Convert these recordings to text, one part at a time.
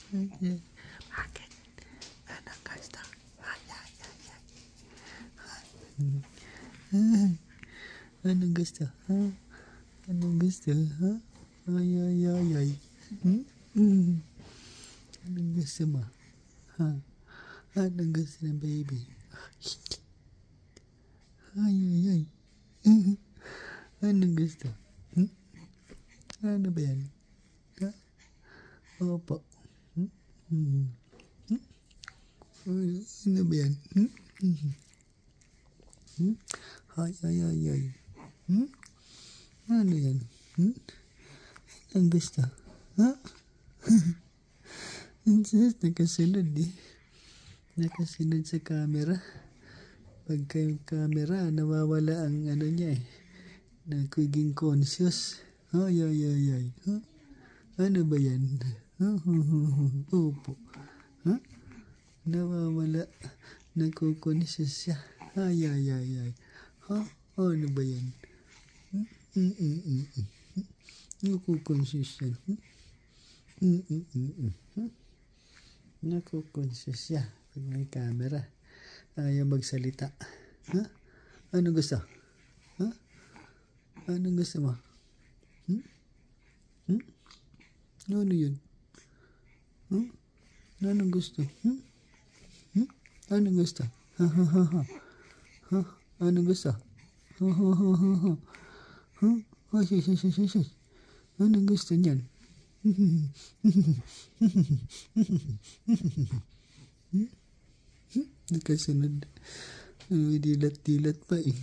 Bakit? Anong gusto? Ay. Anong gusto? Ha? Anong gusto? Ha? Ay. Anong gusto mo? Ha? Anong gusto ng baby? Ay. Anong gusto? Ano ba yan? Ha? Opo. Ano ba yan? Ay. Ano yan? Ang gusto? Ha? Nakasunod eh. Nakasunod sa camera. Pagka yung camera, nawawala ang ano niya eh. Nagiging conscious. Ay. Huh? Ano ba yan? Opo. Ha? Nawawala. Nagko-conscious siya. Ay. Ha? Ano ba yan? Nagko-conscious yan. Nagko-conscious siya. Pag may camera. Ayaw magsalita. Ha? Anong gusto? Ha? Anong gusto mo? Ano yun? Anong gusto? Anong gusto? Ha? Anong gusto? Ha? Anong gusto niyan? Nakasunod. Dilat-dilat pa eh.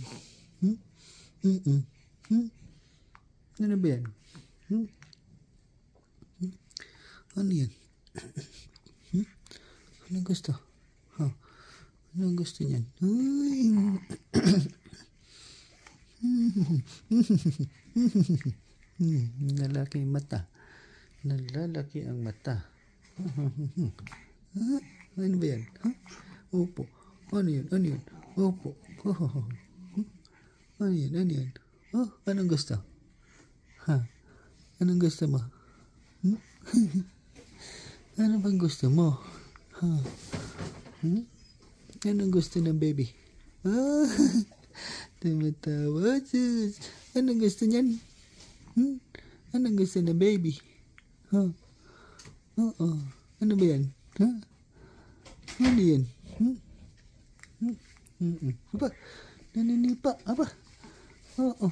Ano ba yan? Ano yan? Anong gusto? Ha? Anong gusto niyan? Nalalaki ang mata. Nalalaki ang mata. Ano ba yan? Ha? Opo. Ano yan? Opo. Ano yan? Oh, anong gusto? Ha? Anong gusto mo? Ano bang gusto mo? Ha? Anong gusto ng baby? Tumatawa. Sus. Anong gusto niyan? Anong gusto ng baby? Ha? Oo. Ano ba yan? Ha? Ano yan? Aba, naninipa. Aba. Oo.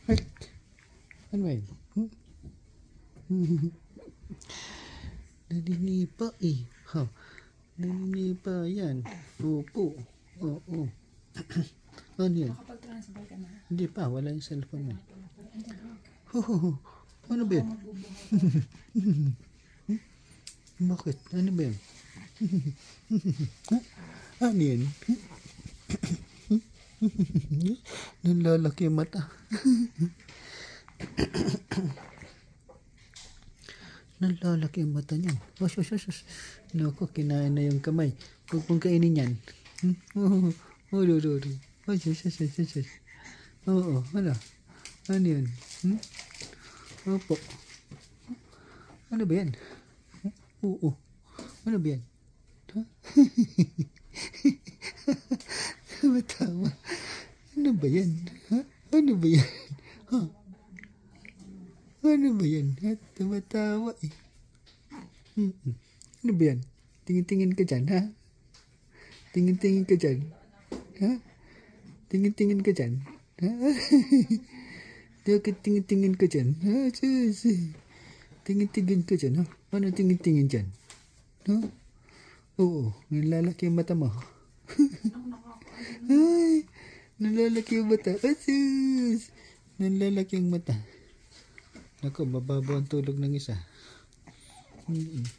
Ay. Ano ba yan? Naninipa eh. Ha? Naninipa yan. Opo. Oo. Ano yan? Nakapag-transfer ka na? Hindi pa. Wala yung cellphone mo. Ano ba yan? Bakit? Ano ba yan? Ano yan? Nalalaki yung mata. Nalalaki yung mata niyan. Naku, kinain na yung kamay. Huwag mong kainin yan. Oo. Ano? Ano yan? Opo. Ano ba yan? Oo. Ano ba yan? Ha? Tumatawa. Ano ba yan? Ha? Ano ba yan? Ha? Ano ba yan? Ha? Tumatawa eh. Ano ba yan? Tingin-tingin ka dyan, ha? Tingin-tingin ka dyan. Ha? Tingin-tingin ka dyan. Ha? Tingin-tingin ka dyan. Ha? Tingin-tingin ka dyan, ha? Ano tingin-tingin dyan? Ha? Oo. Nalalaki yung mata mo. Ay! Nalalaki yung mata. Asus! Nalalaki yung mata. Naku, mababaw ang tulog ng isa. Nalalaking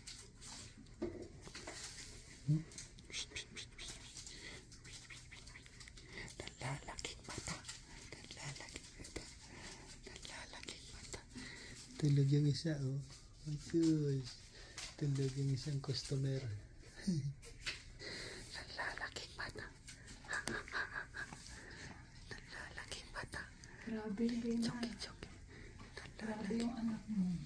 mata. Tulog yung isa, oh. Asus! Tulog yung isang customer. Nalalaking mata. Nalalaking mata. Grabe yung anak mo.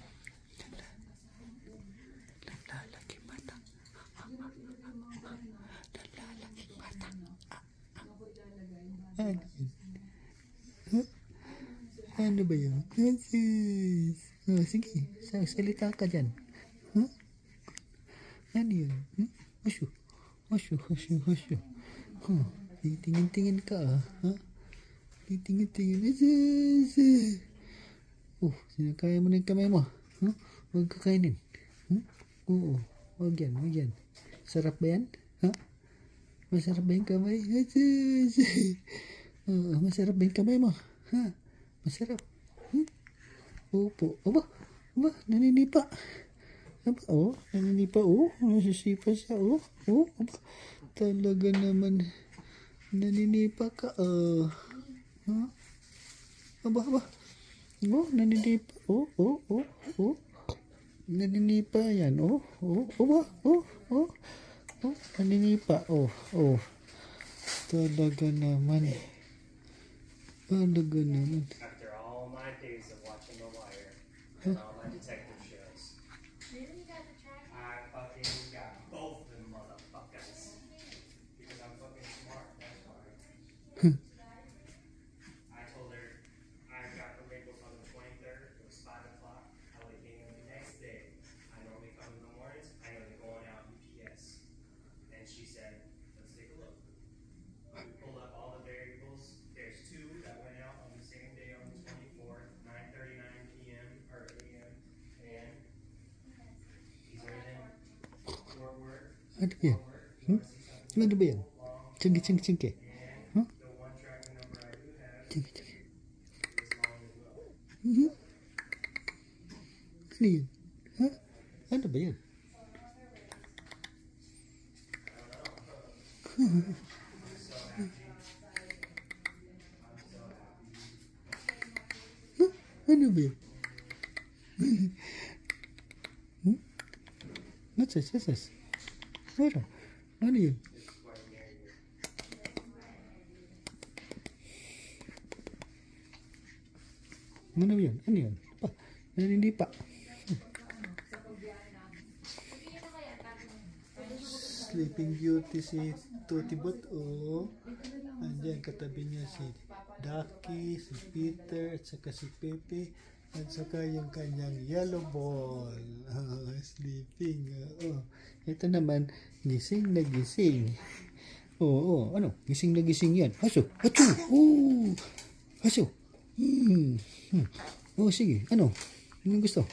Ano yun? Huh? Ano ba yun? Asus. Oh, sige, salita ka dyan. Huh? Ano yun? Asyo. Asyo. Huh? Tingin-tingin ka Huh? Tingin-tingin. Asus. Oh, sinakaya mo na yung kamay mo. Huh? Huwag kakainin. Oo. Huwag yan. Sarap ba yan? Ha? Masarap ba yung kamay? Asus. Oo, masarap ba yung kamay mo? Ha? Masarap. Opo. Aba, naninipa. Aba, naninipa. Nasisipa siya. Aba, talaga naman. Naninipa ka. Ha? Aba. Naninipa. Naninipa yan. Aba. Naninipa. Talaga naman. After all my days of watching The Wire and all my detective shows, I fucking got both of them motherfuckers. Because I'm fucking smart, that's why. I told her I got the labels on the 23rd, it was 5 o'clock. I would have came in the next day. I normally come in the mornings, I know they're going out UPS. And she said, let's take a look. We pulled up all the variables. There's 2 that went out on the same day on the 24th, 9:39 p.m. or a.m. And these are in Fort Worth. Ano ba yan? Ano ba yan? Sige. And the one tracking number I do have Sige. is long as well. Ano yun? Ha? Ano ba yan? Ano ba yan? What's this? Ano yun? Ano yun? Naninipa. Sleeping Beauty si Tutibot. Andyan katabi niya si Ducky, si Peter, at saka si Pepe, at saka yung kanyang yellow ball. Sleeping. Ito naman, gising na gising. Ano? Gising na gising yan. Aso. Aso. Sige. Ano? Anong gusto?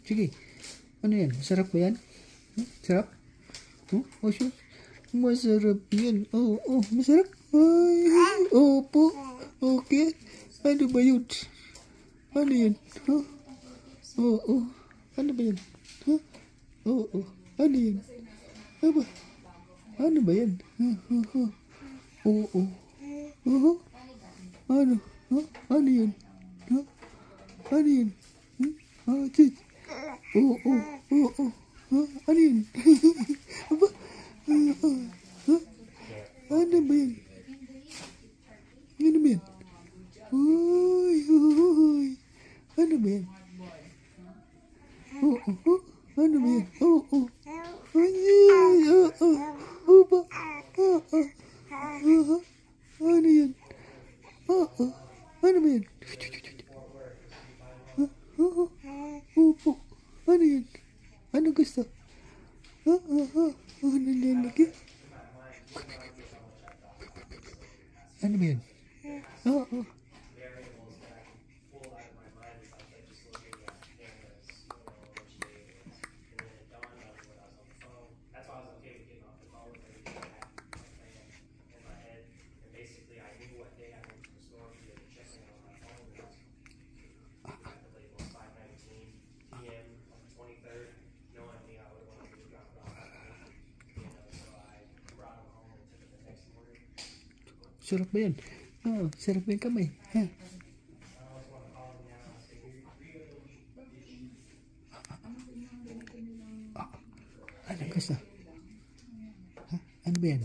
Sige. Ano yan? Masarap ba yan? Sarap? Aso. Masarap yan. Masarap. Ay, opo. Okay. Ano ba yun? Ano yun? Ano ba yun? Ano yun? Aba. Ano ba yan? Ano? Ano yun? Ano yun? Chich. Ano yun? Aba. Ano ba yan? Ano ba yan? Uy. Ano ba yan? Ano ba yan? Opa. Ano yan? Ano ba yan? Opo. Ano yan? Ano gusto? Ano yan lagi? Ano ba yan? Variables that I can pull out of my mind is like I just looking at cameras, which day it is. And then it dawned on me when I was on the phone. That's why I was okay with getting off the phone with everything I had in my head. And basically I knew what day I went to the store to get checking on my phone. And I was looking at the label 5:19 p.m. on the 23rd. Knowing me, I would want to drop it off at night. So I brought them home and took it the next morning. Sarap ba yan? Sarap ba yung kamay? Ha? Ano gusto? Ha? Ano ba yan?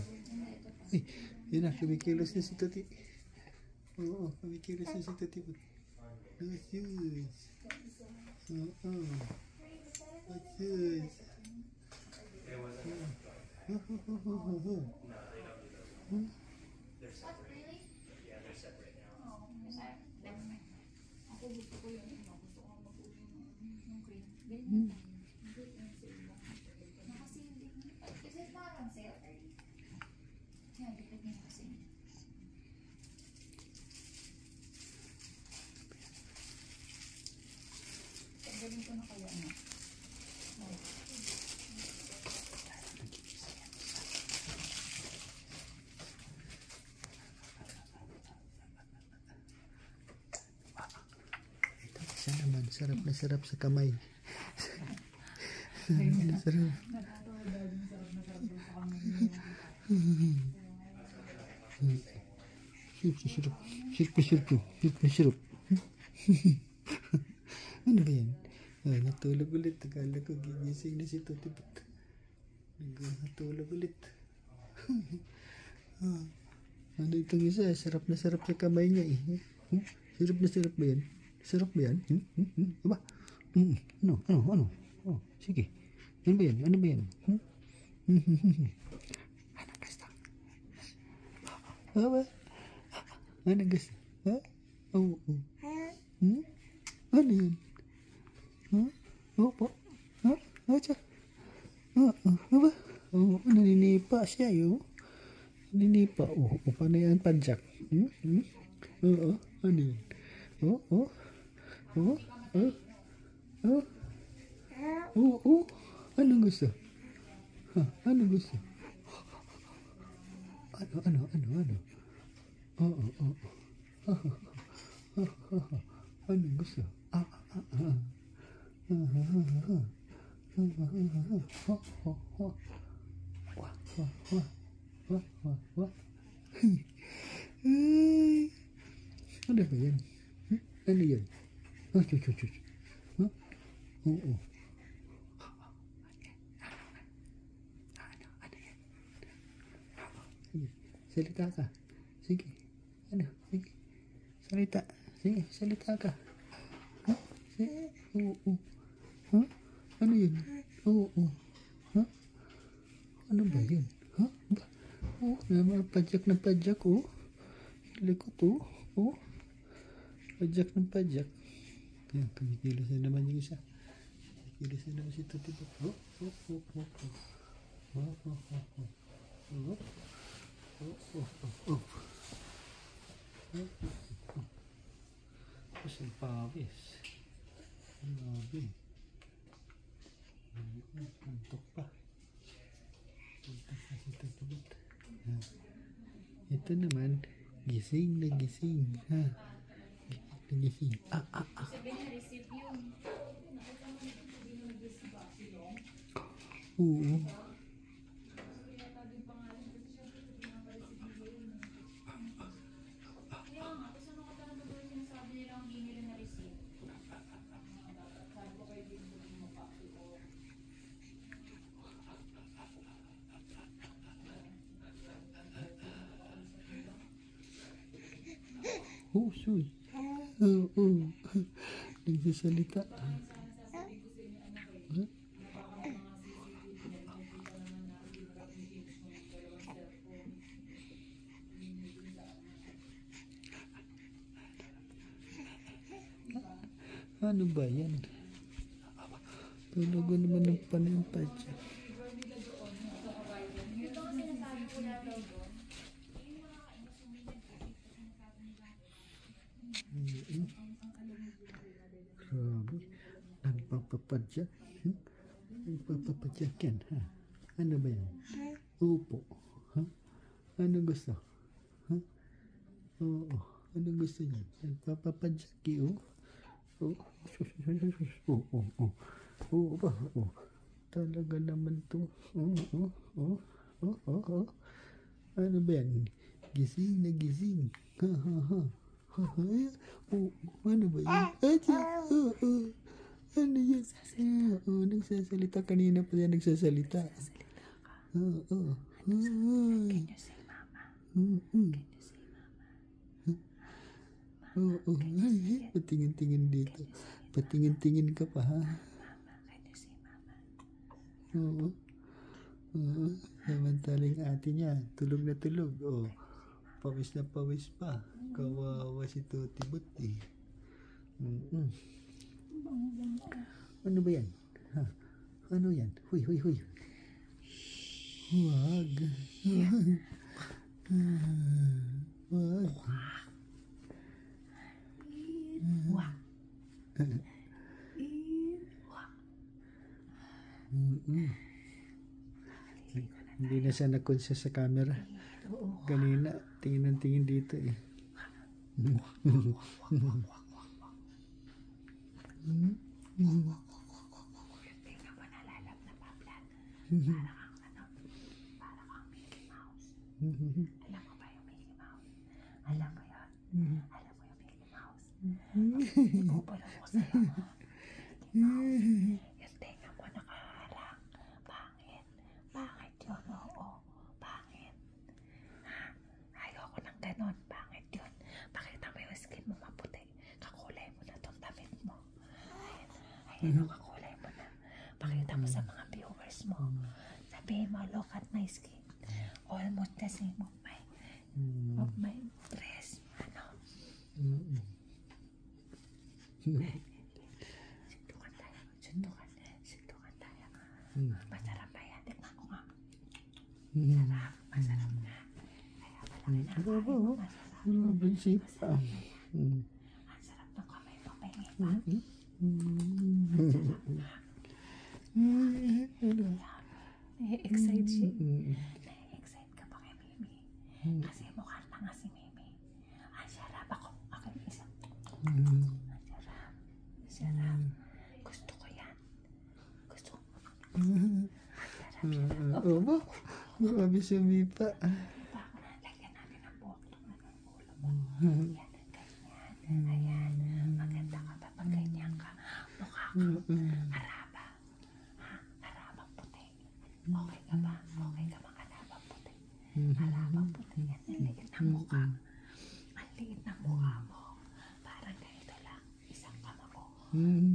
Ay, yun na, kumikilos na si Tuti. Kumikilos na si Tuti. What's yours? What's yours? No, they don't do those. They're separate. Yeah, Galing ko na kaya ano. Ito, isa naman. Sarap na sarap sa kamay. Sarap na sarap. Sirup. Sirup. Ano ba yan? Ah, natulog ulit. Akala ko gigising na si Tutibot. Natulog ulit. Ano itong isa? Sarap na sarap sa kamay niya eh. Sarap na sarap ba yan? Sarap ba yan? Aba? Ano? Oh, sige. Ano ba yan? Ano gusto? Aba? Ano gusto? Ha? Oo. Ano yan? Opo. Acha. Aba? Naninipa siya yun. Naninipa. Paano yan? Padjak. Oo. Ano yan? Anong gusto? Anong gusto? Ano? Anong gusto? Ano ba yan? Ano yan? Oo. Salita ka. Sige. Sige. Salita. Sige, salita ka. Sige. Oo. Ano yun? Oo. Ano ba yun? Padjak na padjak, Likot, Padjak ng padjak. Yan, kumikilos na naman yung isa. Kumikilos na naman si Tutibot. Tapos ang pawis. Grabe. Antok pa. Antok pa si Tutibot. Ito naman, gising na gising. Gising. Oo. Suy. Oo. Nagsasalita. Ano ba yan? Tulugan naman ng panampatya. Grabe. Nagpapapadyak. Nagpapapadyak yan. Ano ba yan? Upo. Ano gusto? Oo. Ano gusto niya? Nagpapapadyak yun. Talaga naman to. Ano ba yan? Gising na gising. Ano ba yan? Ano yan? Nagsasalita. Kanina pa yan nagsasalita. Can you say mama? Oo. Patingin-tingin dito. Patingin-tingin ka pa, ha? Mama, can you say mama? Oo. Samantaling ate niya, tulog na tulog. Pawis na pawis pa. Kawawa si Tutibot eh. Ano ba yan? Ha? Ano yan? Huy, huy, huy. Wag. Wag. Wah. Hindi na siya na-conscious sa camera. Oo. Kanina, tingin ng tingin dito eh. Yung tinga mo nalalap na bablat. Para kang Mickey Mouse. Alam mo ba yung Mickey Mouse? Alam mo yun? Alam mo yung Mickey Mouse? Ipupulong mo sa'yo. Yung tenga mo nakaharang. Pangit. Pangit yun, oo. Pangit. Ha? Ayoko ng ganon. Pangit yun. Pakita mo yung skin mo maputi. Kakulay mo na tong damit mo. Ayan. Ayan o, kakulay mo na. Pakita mo sa mga viewers mo. Sabihin mo, look at my skin. Almost the same of my dress. Ano? Sundukan tayo. Sundukan tayo. Masarap ba yan? Tignan ko nga. Masarap. Masarap nga. Kaya pala kinakain mo. Masarap. Prinsip. Ang sarap ng kamay mo. May ngipa. Nai-excite siya. Nai-excite ka pa kay Mimi. Kasi mukhang tanga si Mimi. Ang sarap ako. Akin isa. Ang sarap. Ang sarap. Gusto ko yan. Gusto ko. Ang sarap. Opo. Grabe si Mipa. Diba? Lagyan natin ang buhok ng ulo mo. Yan. Ganyan. Ayan. Maganda ka ba pag ganyan ka? Mukha kang araba. Ha? Arabang puti. Okay ka ba? Okay ka bang arabang puti? Arabang puti. Yan. Ang liit ng mukha. Ang liit ng mukha mo. Parang ganito lang. Isang kama mo.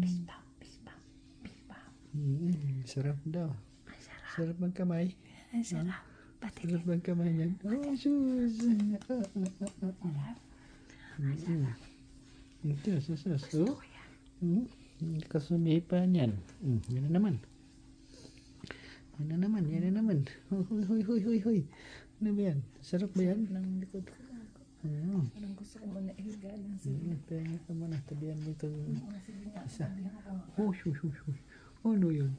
Pispam, pispam, pispam. Sarap daw. Ang sarap. Sarap ang kamay. Ang sarap. Pati Sarap ang kamay niyan. Oh, sus. sarap. Ito, sus. Gusto Oh. ko yan. Kasumipa niyan. Yan na naman. Yan na naman. Huy. Ano ba yan? Sarap ba yan? Nang likod ko. Parang gusto ko muna ihiga lang sa Pahinga ka muna. Tabihan mo ito. sige nga. Isa. Sabihan ko. Oh, shush. Ano yun?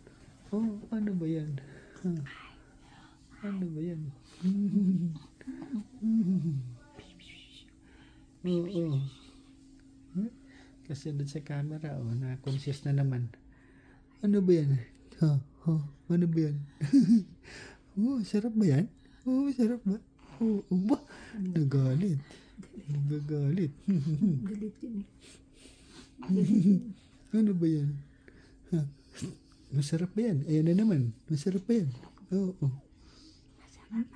Oh, ano ba yan? Ano ba yan? Oo. Kasi doon sa camera, na-conscious na naman. Ano ba yan? Ano ba yan? Sarap ba yan? Sarap ba? Ba? Nagalit. Nagagalit. Galit yun eh. Ano ba yan? Masarap ba yan? Ayan na naman. Masarap ba yan? Oo. Masarap.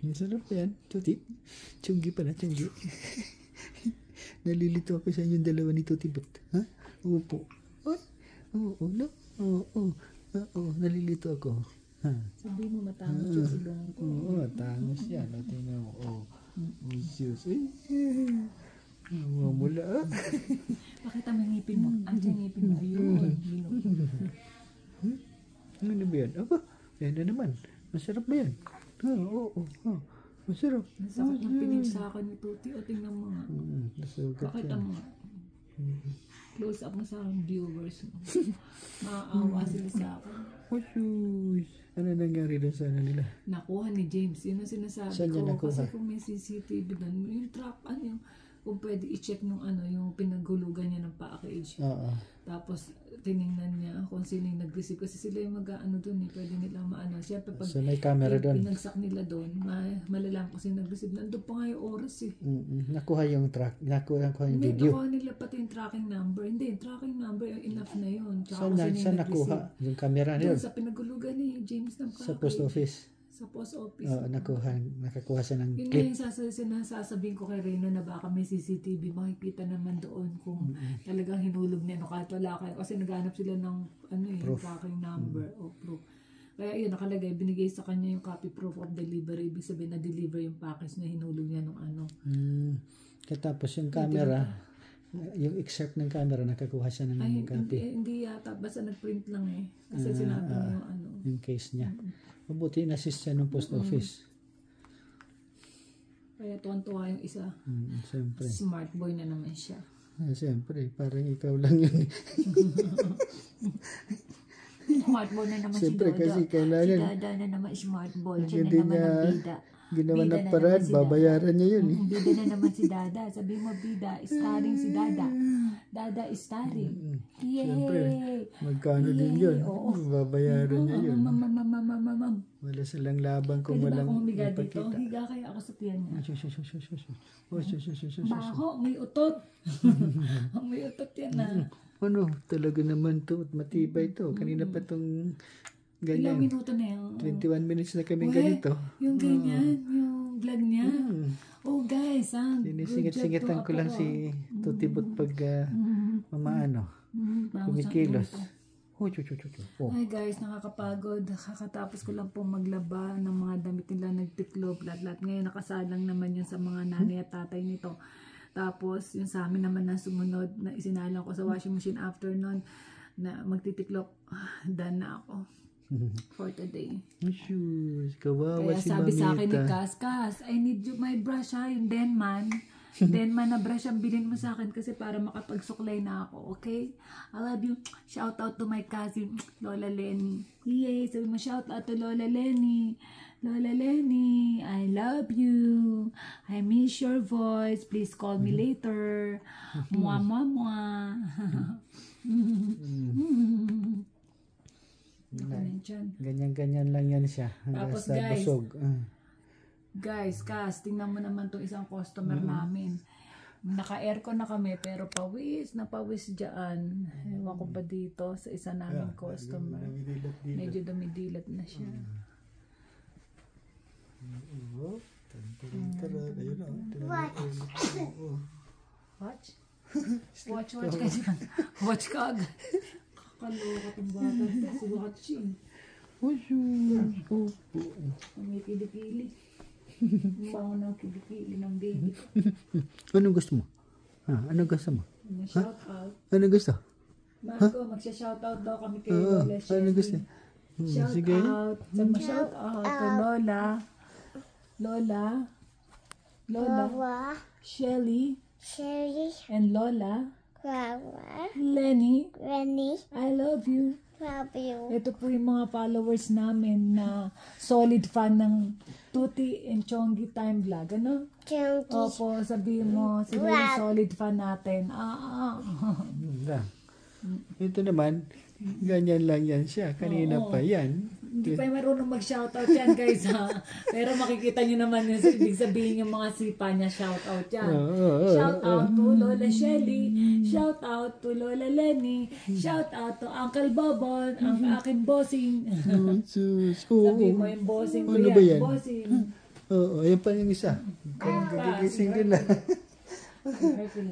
Masarap ba yan? Tuti? Tiyunggi pala, tiyunggi. Nalilito ako sa inyong dalawa ni Tuti Bot. Ha? Opo. Ay, oo, no? Oo, nalilito ako. Ha? Sabihin mo matangos yung ilong ko. Oo, tangos yan. O, tingnan mo. Oo. Diyos. Ay, mamula. Pakita mo yung ngipin mo. Andiyan yung ngipin mo. Ayun. Ano ba yan? Aba, yan na naman. Masarap ba yan? Oo. Masarap. Nasakit ng pinig sa akin ni Tuti. O tingnan mo nga. Nasugat Pakita yan. mo nga. Close up mo sa viewers mo. Maaawa sila sa akin. Osus. Ano nangyari doon sa ano nila? Nakuha ni James. Yun ang sinasabi Saan niya ko. nakuha? Kasi kung may CCTV doon, yung trap, kung pwede i-check nung yung pinaghulugan niya ng package. Oo. Tapos, tiningnan niya kung sino yung nag-receive. Kasi sila yung mag-ano doon pwede nilang maano. Siyempre, pag So may camera doon. pinagsak nila doon, malalaman ko sino nag-receive. Nandun pa nga yung oras eh. Nakuha yung track. Nakuha yung Hindi, video. nakuha nila pati yung tracking number. Hindi, yung tracking number, enough na yun. Tsaka Saan, kung sino yung saan nag-receive. nakuha? Yung camera Doon niyo? sa pinaghulugan ni James ng package. Sa post office. Sa post office. Oo, nakakuha siya ng Yun na clip. yung sinasabihin ko kay Reyna na baka may CCTV, makikita naman doon kung talagang hinulog niya. No, kahit wala kayo. Kasi naghanap sila ng Proof. tracking number o proof. Kaya yun, nakalagay, binigay sa kanya yung copy proof of delivery. Ibig sabihin na-deliver yung package na hinulog niya nung ano. Katapos yung camera, Yung excerpt ng camera, nakakuha siya ng Ay, copy. hindi yata. Basta nag-print lang eh. Kasi sinabi mo yung ano. Yung case niya. Mabuti in-assist siya ng post office. Kaya tuwan-tuwa yung isa. Siyempre. Smart boy na naman siya. Siyempre, parang ikaw lang yun. Smart boy na naman Siyempre, si Dada. kasi kailangan. Si Dada na naman smart boy. Siya Hindi na naman niya ang bida. ginawa Bida ng na paraan, naman si Dada. babayaran niya yun eh. Bida na naman si Dada. Sabi mo, bida, starring si Dada. Dada is starring. Siyempre, Yay! magkano din yun. Oo. Babayaran niya yun. Mamamamamamamam. Wala silang labang kung Pwede ba walang akong humiga dito? ipagkita. Higa kaya ako sa tiyan niya. Shush. Baho, may utot. May utot yan na. Ano, talaga naman to, matibay to. Kanina pa tong Ilang ganyan. minuto na yan. 21 minutes na kaming Uy, ganito. Yung ganyan, yung vlog niya. Oh guys, Sinisingit-singitan ko lang si Tutibot pag mamaano, kumikilos. Oh. Ay guys, nakakapagod. Kakatapos ko lang pong maglaba ng mga damit nila, nagtiklop, lahat-lahat. Ngayon nakasalang naman yun sa mga nanay at tatay nito. Tapos yung sa amin naman na sumunod na isinalang ko sa washing machine after nun na magtitiklop. Done na ako for today. Shoes, kawawa Kaya si sabi sa akin ni Mamita. Kas, I need you, my brush ha, yung Denman. Denman na brush ang bilhin mo sa akin kasi para makapagsuklay na ako, okay? I love you. Shout out to my cousin, Lola Lenny. Yay, sabi mo shout out to Lola Lenny. Lola Lenny, I love you. I miss your voice. Please call me later. Mwa mwa mwa. Ganyan-ganyan lang yan siya. Tapos, Basta guys, busog. Guys, Kas, tingnan mo naman tong isang customer namin. Naka-aircon na kami pero pawis na pawis dyan. Ewan ko ba dito sa isa namin customer. Medyo dumidilat na siya. Watch? Watch ka dyan. Watch ka agad. Kakaloka itong bata. Si watching. May kilikili. Bango ng kilikili ng baby ko. Anong gusto mo? Anong gusto mo? Shout out. Anong gusto? Marco, magsha-shoutout daw kami kay Lola Shelly. Anong gusto? Shout Sige. out. Shout out kay Lola. Lola. Shelly. And Lola. Lenny. I love you. Ito po yung mga followers namin na solid fan ng Tuti and Chongi Time Vlog. Ano? Opo, sabihin mo, sila yung solid fan natin. Ito naman, ganyan lang yan siya. Kanina pa yan. Hindi pa yung marunong mag-shoutout yan guys ha. Pero makikita nyo naman yung ibig sabihin yung mga sipa niya, shoutout yan. Shoutout to Lola Shelly, shoutout to Lola Lenny, shoutout to Uncle Bobon, ang aking bossing. Sabi mo yung bossing ko Ano yan, ba yan? bossing. Oo, ayan pa yung isa. Gagising din lang.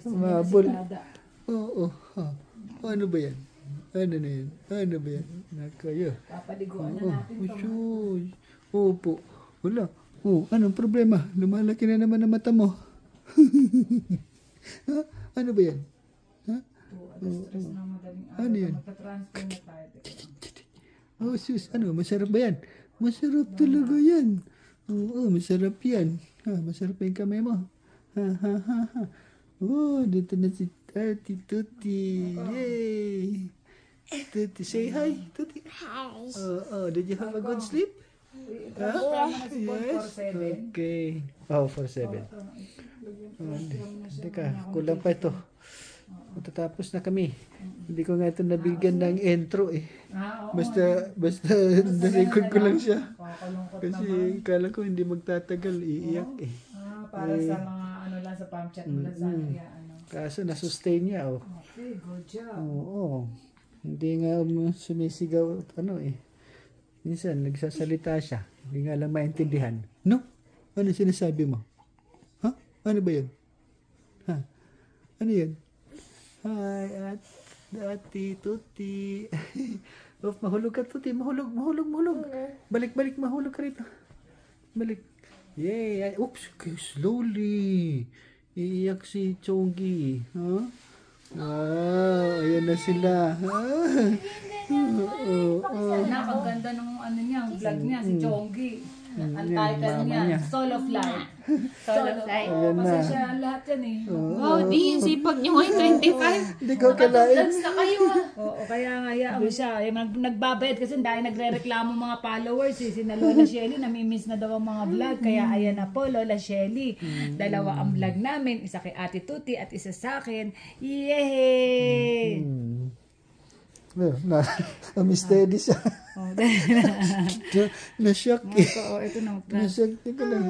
Mabul. Oo. Ano ba yan? Ano na yan? Ano ba yan? Nakayo. Papaliguan na natin ito. Shush. Opo. Wala. Anong problema? Lumalaki na naman ang mata mo. Ano ba yan? Ano yan? Magta-transfer na tayo. Sus. Ano? Masarap ba yan? Masarap talaga yan. Oo, masarap yan. Masarap yung kamay mo. Dito na si Tuti. Yay! Tuti, say hi, Tuti. Hi. Did you have a good sleep? Yes. Okay. 4-7. Teka, kulang pa ito. Matatapos na kami. Hindi ko nga ito nabigyan ng intro eh. Basta na-record ko lang siya. Kasi kala ko hindi magtatagal, iiyak eh. Para sa mga ano lang sa pump chat mo lang sa Kaso na-sustain niya Okay, good job. Oo. Hindi nga sumisigaw minsan nagsasalita siya, hindi nga lang maintindihan. No? Ano sinasabi mo? Ano ba yun? Ano yun? Hi, Ati, Tuti. Mahulog ka, Tuti. Mahulog. Balik, mahulog ka rito. Balik. Yay! Oops, slowly. Iiyak si Chongi. Wow, ayan na sila. Napaganda ng ano niya, vlog niya, si Chonggi. Ang title mama niya. niya, Soul of Life. Soul of Life. Ayan na. Pasensya lahat yan eh. Wow, di yung sipag niyo ngayon, 25. Hindi ko kalain. Vlogs na kayo ah. Oo, kaya nga hayaan mo siya. Nagbabayad kasi dahil nagre-reklamo mga followers eh. Sina Lola Shelly, namimiss na daw ang mga vlog. Kaya ayan na po, Lola Shelly. Dalawa ang vlog namin. Isa kay Ate Tuti at isa sa akin. Yay! Na-steady siya. Oh, Na-shock eh. ito na. Na-shock ko lang.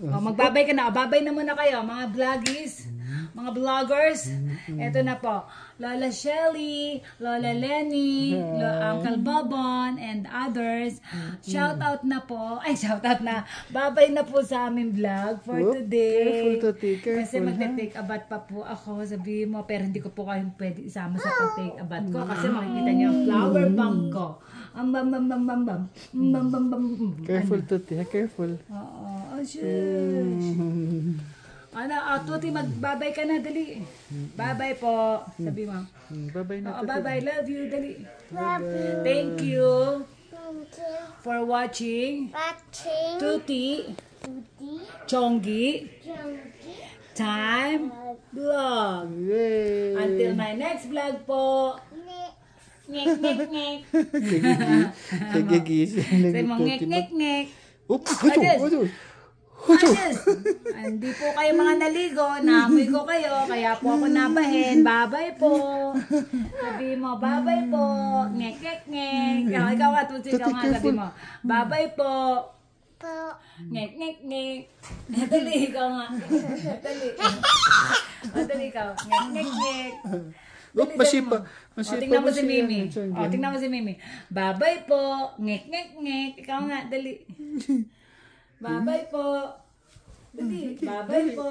Magbabay ka na. Babay na muna kayo, mga vloggies, mga vloggers. Ito na po. Lola Shelly, Lola Lenny, Uncle Bobon, and others. Shout out na po. Ay, shout out na. Babay na po sa aming vlog for today. Careful to take. Kasi Careful, mag-take a bath pa po ako. Sabihin mo, pero hindi ko po kayong pwede isama sa pag-take a bath ko. Kasi makikita niyo ang flower bank ko. Careful to take. Careful. Oo. Oh, shush. Ano, Tuti, magbabay ka na, dali. Bye-bye po. Sabi mo. Bye-bye na. Oo, bye-bye. Love you, dali. Thank you for watching Tuti, Chonggi, Time Vlog. Yay! Until my next vlog po. Ngek, ngek, ngek. Sige, gising. Say mo, ngek, ngek, ngek. Oops! Ayos! Hindi po kayo mga naligo, naamoy ko kayo, kaya po ako nabahin. Babay po. Sabi mo, babay po. Ngek, ngek, ngek. Ikaw nga, Tuti, ikaw nga, sabi mo. Babay po. Ngek, ngek, ngek. Dali, ikaw nga. Dali. Dali, ikaw. Ngek, ngek, ngek. Masipa. O, tingnan mo si Mimi. O, tingnan mo si Mimi. Babay po. Ngek, ngek, ngek. Ikaw nga, dali. Babay po. Dali. Babay po.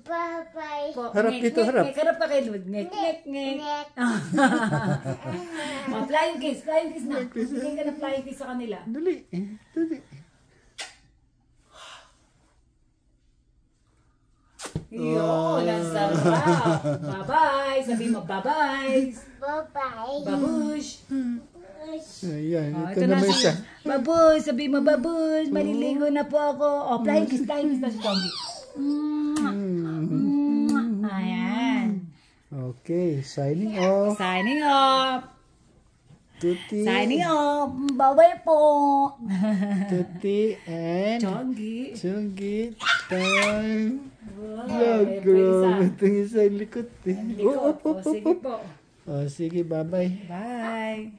Bye-bye. Po. Harap Ngek, dito, ngek, harap. ngek. Harap ka kay Lud. Ngek, ngek, ngek. O, flying kiss. Flying kiss na. Bigyan ka na flying kiss sa kanila. Dali. Dali. Yun, ang sarap. Bye-bye. Sabi mo, bye-bye. Bye-bye. Babush. Ayan. Oh, Ito naman siya. Babush, sabi mo, babush, maliligo na po ako. Oh, flying kiss na si Chonggi. Ayan. Okay. Signing off. Signing off. Tuti. Signing off. Bye-bye po. Tuti and Chonggi. Chonggi. Time. Wow, Grabe. Itong isa likot eh. Likod. Oh, sige po. Oh, sige. Bye-bye. Bye.